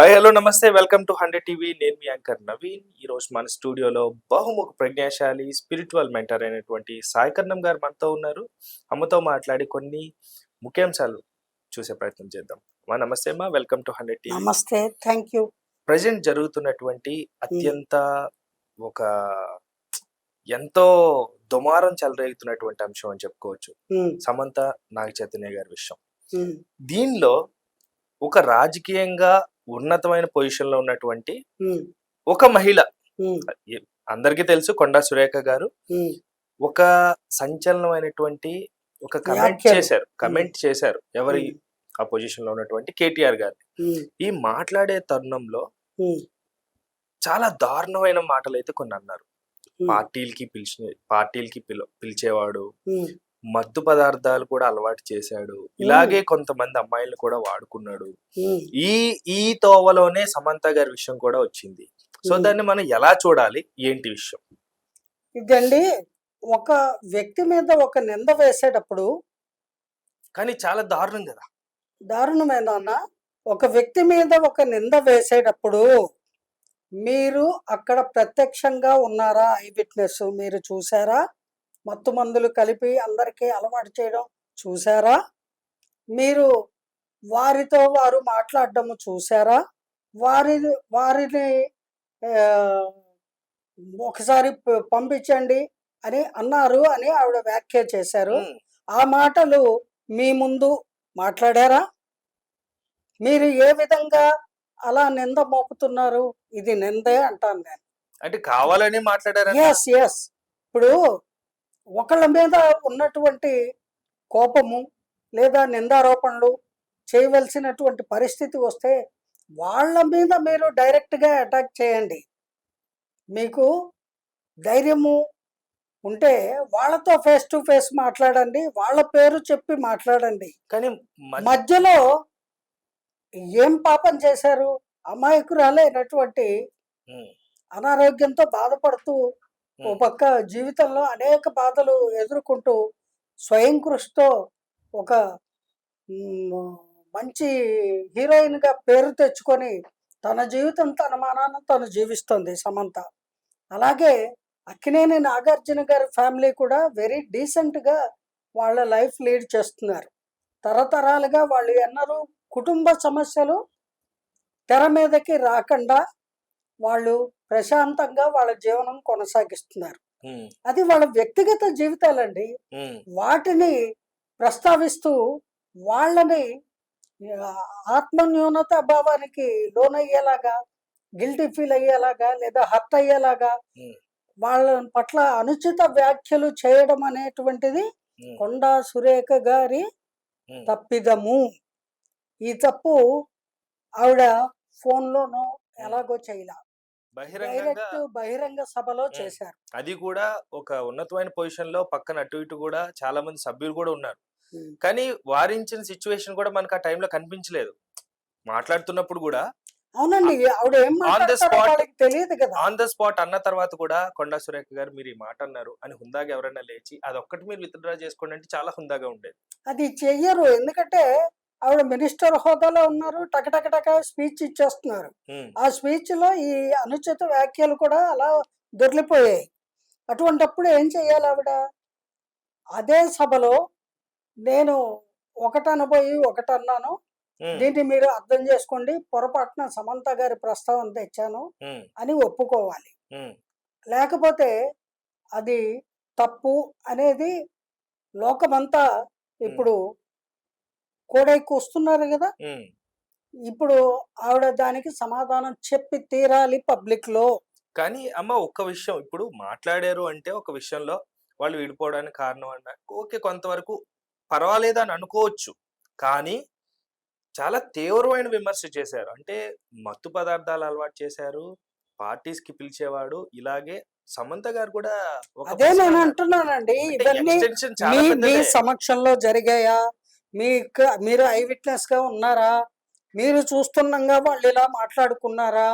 Hi hello నమస్తే welcome to 100 TV. నేను మీ anchor Naveen. ఈరోజు మన స్టూడియోలో బహుముఖ ప్రజ్ఞాశాలి స్పిరిచువల్ మెంటర్ అయినటువంటి సాయికర్ణం గారు మనతో ఉన్నారు. అమ్మతో మాట్లాడి కొన్ని ముఖ్యాంశాలు చూసే ప్రయత్నం చేద్దాం. నమస్తే అమ్మా, వెల్కమ్ టు 100 టీవీ. నమస్తే, థ్యాంక్ యూ. ప్రజెంట్ జరుగుతున్నటువంటి అత్యంత ఒక ఎంతో దుమారం చెలరేగుతున్నటువంటి అంశం అని చెప్పుకోవచ్చు, సమంత నాగ చైతన్య గారి విషయం. దీనిలో ఒక రాజకీయంగా ఉన్నతమైన పొజిషన్ లో ఉన్నటువంటి ఒక మహిళ, అందరికీ తెలుసు కొండా సురేఖ గారు, ఒక సంచలనమైనటువంటి ఒక కమెంట్ చేశారు ఎవరి ఆ పొజిషన్ లో ఉన్నటువంటి కేటీఆర్ గారు. ఈ మాట్లాడే తరుణంలో చాలా దారుణమైన మాటలు అయితే కొన్ని అన్నారు. పార్టీలకి పిలిచేవాడు, మత్తు పదార్థాలు కూడా అలవాటు చేశాడు, ఇలాగే కొంతమంది అమ్మాయిలు కూడా వాడుకున్నాడు. ఈ తోవలోనే సమంత గారి విషయం కూడా వచ్చింది. సో దాన్ని మనం ఎలా చూడాలి, ఏంటి విషయం? ఇదండి, ఒక వ్యక్తి మీద ఒక నింద వేసేటప్పుడు, కానీ చాలా దారుణం కదా. దారుణమేనా? ఒక వ్యక్తి మీద ఒక నింద వేసేటప్పుడు మీరు అక్కడ ప్రత్యక్షంగా ఉన్నారా? ఐ విట్నెస్ మీరు చూసారా? మత్తు మందులు కలిపి అందరికీ అలవాటు చేయడం చూసారా? మీరు వారితో వారు మాట్లాడడం చూసారా? వారిని ఒకసారి పంపించండి అని అన్నారు అని ఆవిడ వ్యాఖ్య చేశారు. ఆ మాటలు మీ ముందు మాట్లాడారా? మీరు ఏ విధంగా అలా నింద మోపుతున్నారు? ఇది నిందే అంటాను నేను. అంటే కావాలని మాట్లాడారా? Yes yes. ఇప్పుడు ఒకళ్ళ మీద ఉన్నటువంటి కోపము లేదా నిందారోపణలు చేయవలసినటువంటి పరిస్థితి వస్తే వాళ్ళ మీద మీరు డైరెక్ట్గా అటాక్ చేయండి. మీకు ధైర్యము ఉంటే వాళ్ళతో ఫేస్ టు ఫేస్ మాట్లాడండి, వాళ్ళ పేరు చెప్పి మాట్లాడండి. కానీ మధ్యలో ఏం పాపం చేశారు? అమాయకురాలైనటువంటి అనారోగ్యంతో బాధపడుతూ ఓ పక్క జీవితంలో అనేక బాధలు ఎదుర్కొంటూ స్వయం కృషితో ఒక మంచి హీరోయిన్ గా పేరు తెచ్చుకొని తన జీవితం తన మానాన్ని తను జీవిస్తుంది సమంత. అలాగే అక్కినేని నాగార్జున గారి ఫ్యామిలీ కూడా వెరీ డీసెంట్ గా వాళ్ళ లైఫ్ లీడ్ చేస్తున్నారు. తరతరాలుగా వాళ్ళు ఎన్నరూ కుటుంబ సమస్యలు తెర మీదకి రాకుండా వాళ్ళు ప్రశాంతంగా వాళ్ళ జీవనం కొనసాగిస్తున్నారు. అది వాళ్ళ వ్యక్తిగత జీవితాలండి. వాటిని ప్రస్తావిస్తూ వాళ్ళని ఆత్మన్యూనత భావానికి లోనయ్యేలాగా, గిల్టీ ఫీల్ అయ్యేలాగా లేదా హర్ట్ అయ్యేలాగా వాళ్ళ పట్ల అనుచిత వ్యాఖ్యలు చేయడం అనేటువంటిది కొండా సురేఖ గారి తప్పిదము. ఈ తప్పు ఆవిడ ఫోన్లోనో ఎలాగో చేయలా, బహిరంగ సభలో చేశారు. అది కూడా ఒక ఉన్నతమైన పొజిషన్ లో పక్కన అటు ఇటు కూడా చాలా మంది సభ్యులు కూడా ఉన్నారు. కానీ వారించిన సిచ్యువేషన్ కూడా మనకు ఆ టైంలో కనిపించలేదు. మాట్లాడుతున్నప్పుడు కూడా అవునండి, ఆవిడ ఏం మాట్లాడతారో తెలియదు కదా. ఆన్ ద స్పాట్ అన్న తర్వాత కూడా కొండా సురేఖ గారు మీరు ఈ మాట అన్నారు అని హుందాగా ఎవరైనా లేచి అదొక్కటి మీరు విత్డ్రా చేసుకోండి అంటే చాలా హుందాగా ఉండేది. అది చెయ్యరు, ఎందుకంటే ఆవిడ మినిస్టర్ హోదాలో ఉన్నారు, టకటకటక స్పీచ్ ఇచ్చేస్తున్నారు. ఆ స్పీచ్ లో ఈ అనుచిత వ్యాఖ్యలు కూడా అలా దొరికిపోయాయి. అటువంటప్పుడు ఏం చెయ్యాలి ఆవిడ? అదే సభలో నేను ఒకటనబోయి ఒకటన్నాను, దీన్ని మీరు అర్థం చేసుకోండి, పొరపాటున సమంత గారి ప్రస్తావన తెచ్చాను అని ఒప్పుకోవాలి. లేకపోతే అది తప్పు అనేది లోకమంతా ఇప్పుడు కోడైకి వస్తున్నారు కదా. ఇప్పుడు ఆవిడ దానికి సమాధానం చెప్పి తీరాలి పబ్లిక్ లో. కానీ అమ్మ ఒక్క విషయం, ఇప్పుడు మాట్లాడారు అంటే ఒక విషయంలో వాళ్ళు విడిపోవడానికి కారణం అన్న ఓకే, కొంతవరకు పర్వాలేదు అని అనుకోవచ్చు. కానీ చాలా తీవ్రమైన విమర్శ చేశారు. అంటే మత్తు పదార్థాలు అలవాటు చేశారు, పార్టీస్ కి పిలిచేవాడు, ఇలాగే సమంత గారు కూడా. అదే నేను అంటున్నానండి, ఇవన్నీ మీ సమక్షంలో జరిగాయా? మీరు ఐ విట్నెస్ గా ఉన్నారా? మీరు చూస్తుండగా వాళ్ళు ఇలా మాట్లాడుకున్నారా?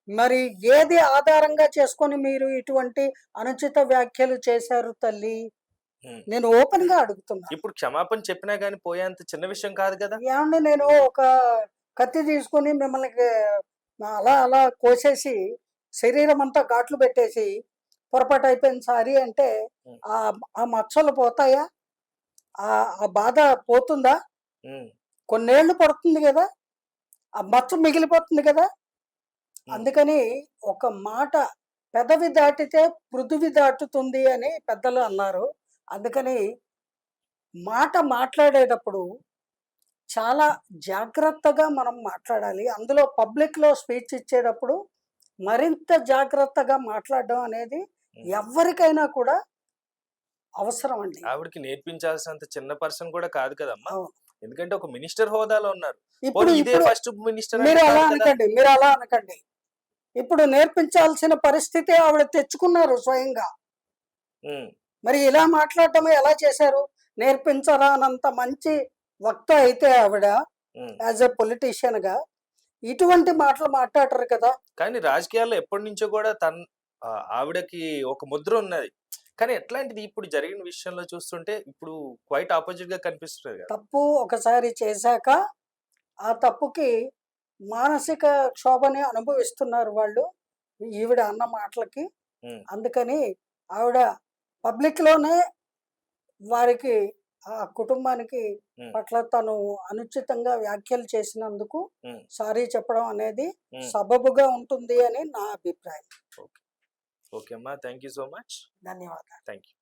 మరి ఏది ఆధారంగా చేసుకొని మీరు ఇటువంటి అనుచిత వ్యాఖ్యలు చేశారు తల్లి? నేను ఓపెన్ గా అడుగుతున్నా. ఇప్పుడు క్షమాపణ చెప్పినా గానీ పోయేంత చిన్న విషయం కాదు కదా. ఏమండి, నేను ఒక కత్తి తీసుకొని మిమ్మల్ని అలా అలా కోసేసి శరీరం అంతా ఘాట్లు పెట్టేసి పొరపాటు అయిపోయింది సారీ అంటే ఉమ్, ఆ ఆ మచ్చలు పోతాయా? ఆ ఆ బాధ పోతుందా? ఉమ్, కొన్నేళ్ళు పడుతుంది కదా, ఆ మచ్చ మిగిలిపోతుంది కదా. ఉమ్. అందుకని ఒక మాట పెదవి దాటితే పృథివి దాటుతుంది అని పెద్దలు అన్నారు. అందుకని మాట మాట్లాడేటప్పుడు చాలా జాగ్రత్తగా మనం మాట్లాడాలి. అందులో పబ్లిక్‌లో స్పీచ్ ఇచ్చేటప్పుడు మరింత జాగ్రత్తగా మాట్లాడడం అనేది ఉమ్. ఎవ్వరికైనా కూడా అవసరం అండి. ఆవిడకి నేర్పించాల్సినంత చిన్న పర్సన్ కూడా కాదు కదమ్మా. అవును. ఎందుకంటే ఒక మినిస్టర్ హోదాలో ఉన్నారు. ఇప్పుడు పోనీ ఇదే ఇప్పుడు ఫస్ట్ మినిస్టర్ మీరు అంటే అలా కాదు కదా. అనకండి. మీరు అలా అనకండి. ఇప్పుడు నేర్పించాల్సిన పరిస్థితి ఆవిడ తెచ్చుకున్నారు స్వయంగా. ఉమ్, మరి ఇలా మాట్లాడటం ఎలా చేశారు? నేర్పించరానంత మంచి వక్త అయితే ఆవిడ ఉమ్. యాజ్ ఎ పొలిటీషియన్‌గా ఇటువంటి మాటలు మాట్లాడరు కదా! కానీ రాజకీయాల్లో ఎప్పటి నుంచో కూడా ఆవిడకి ఒక ముద్ర ఉన్నది. కానీ ఎట్లాంటిది ఇప్పుడు జరిగిన విషయంలో చూస్తుంటే ఇప్పుడు క్వైట్ ఆపోజిట్ గా కనిపిస్తున్నది కదా. తప్పు ఒకసారి చేశాక ఆ తప్పుకి మానసిక క్షోభని అనుభవిస్తున్నారు వాళ్ళు. ఈవిడ అన్న మాటలకి. ఉమ్, అందుకని ఆవిడ పబ్లిక్‌లోనే వారికి ఆ కుటుంబానికి ఉమ్, పట్ల తను అనుచితంగా వ్యాఖ్యలు చేసినందుకు ఉమ్, సారీ చెప్పడం అనేది ఉమ్. సబబుగా ఉంటుంది అని నా అభిప్రాయం. ఓకే. ఓకే అమ్మా, థ్యాంక్ యూ సో మచ్. ధన్యవాదాలు. Thank you.